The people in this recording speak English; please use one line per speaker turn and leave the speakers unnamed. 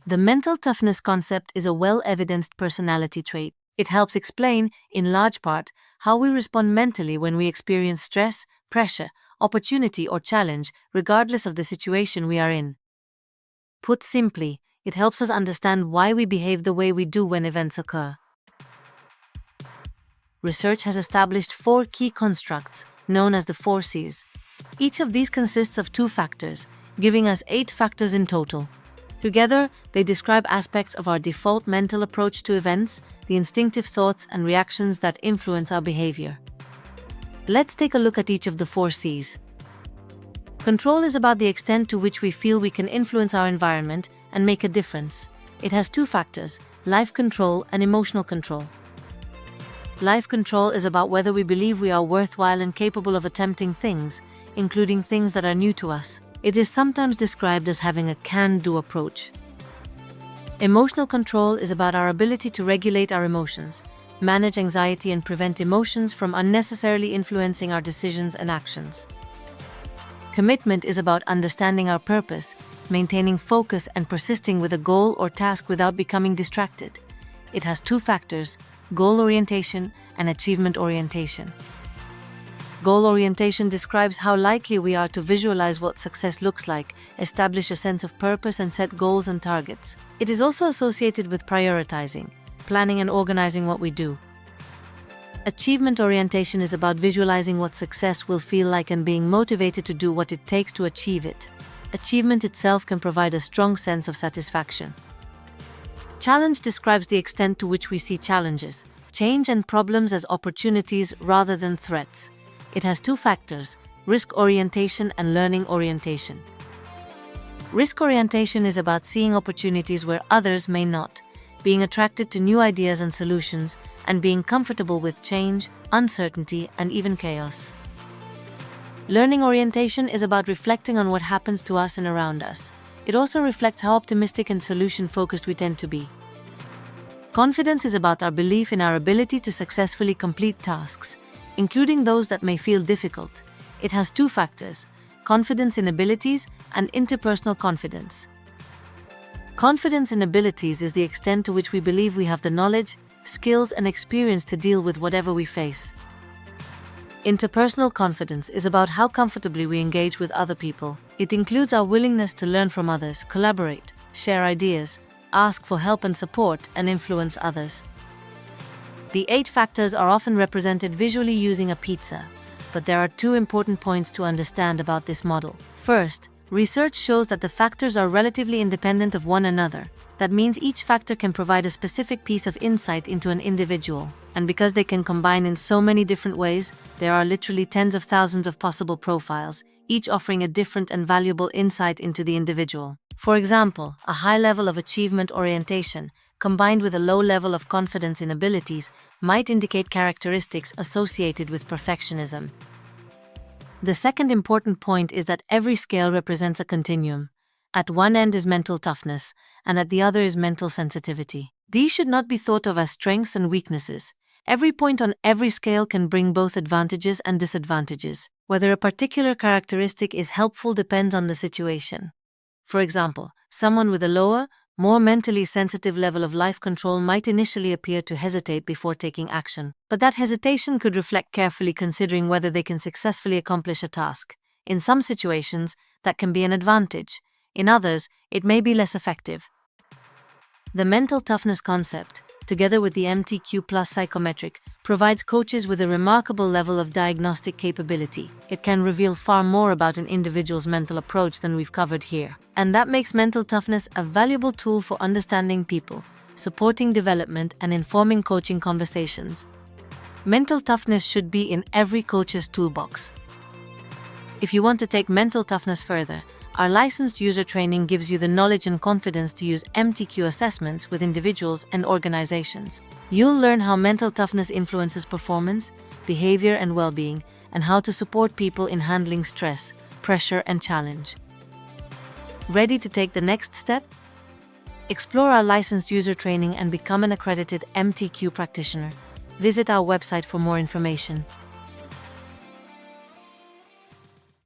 The mental toughness concept is a well-evidenced personality trait. It helps explain, in large part, how we respond mentally when we experience stress, pressure, opportunity, or challenge, regardless of the situation we are in. Put simply, it helps us understand why we behave the way we do when events occur. Research has established 4 key constructs, known as the 4 C's. Each of these consists of 2 factors, giving us 8 factors in total. Together, they describe aspects of our default mental approach to events, the instinctive thoughts and reactions that influence our behavior. Let's take a look at each of the 4 C's. Control is about the extent to which we feel we can influence our environment and make a difference. It has 2 factors, life control and emotional control. Life control is about whether we believe we are worthwhile and capable of attempting things, including things that are new to us. It is sometimes described as having a can-do approach. Emotional control is about our ability to regulate our emotions, manage anxiety, and prevent emotions from unnecessarily influencing our decisions and actions. Commitment is about understanding our purpose, maintaining focus, and persisting with a goal or task without becoming distracted. It has 2 factors, goal orientation and achievement orientation. Goal orientation describes how likely we are to visualize what success looks like, establish a sense of purpose, and set goals and targets. It is also associated with prioritizing, planning, and organizing what we do. Achievement orientation is about visualizing what success will feel like and being motivated to do what it takes to achieve it. Achievement itself can provide a strong sense of satisfaction. Challenge describes the extent to which we see challenges, change, and problems as opportunities rather than threats. It has 2 factors, risk orientation and learning orientation. Risk orientation is about seeing opportunities where others may not, being attracted to new ideas and solutions, and being comfortable with change, uncertainty, and even chaos. Learning orientation is about reflecting on what happens to us and around us. It also reflects how optimistic and solution-focused we tend to be. Confidence is about our belief in our ability to successfully complete tasks, including those that may feel difficult. It has 2 factors, confidence in abilities and interpersonal confidence. Confidence in abilities is the extent to which we believe we have the knowledge, skills, and experience to deal with whatever we face. Interpersonal confidence is about how comfortably we engage with other people. It includes our willingness to learn from others, collaborate, share ideas, ask for help and support, and influence others. The 8 factors are often represented visually using a pizza, but there are 2 important points to understand about this model. First, research shows that the factors are relatively independent of one another. That means each factor can provide a specific piece of insight into an individual, and because they can combine in so many different ways, there are literally tens of thousands of possible profiles, each offering a different and valuable insight into the individual. For example, a high level of achievement orientation, combined with a low level of confidence in abilities, might indicate characteristics associated with perfectionism. The second important point is that every scale represents a continuum. At one end is mental toughness, and at the other is mental sensitivity. These should not be thought of as strengths and weaknesses. Every point on every scale can bring both advantages and disadvantages. Whether a particular characteristic is helpful depends on the situation. For example, someone with a lower, more mentally sensitive level of life control might initially appear to hesitate before taking action, but that hesitation could reflect carefully considering whether they can successfully accomplish a task. In some situations, that can be an advantage. In others, it may be less effective. The mental toughness concept, together with the MTQ plus psychometric, provides coaches with a remarkable level of diagnostic capability. It can reveal far more about an individual's mental approach than we've covered here. And that makes mental toughness a valuable tool for understanding people, supporting development, and informing coaching conversations. Mental toughness should be in every coach's toolbox. If you want to take mental toughness further, our licensed user training gives you the knowledge and confidence to use MTQ assessments with individuals and organizations. You'll learn how mental toughness influences performance, behavior, and well-being, and how to support people in handling stress, pressure, and challenge. Ready to take the next step? Explore our licensed user training and become an accredited MTQ practitioner. Visit our website for more information.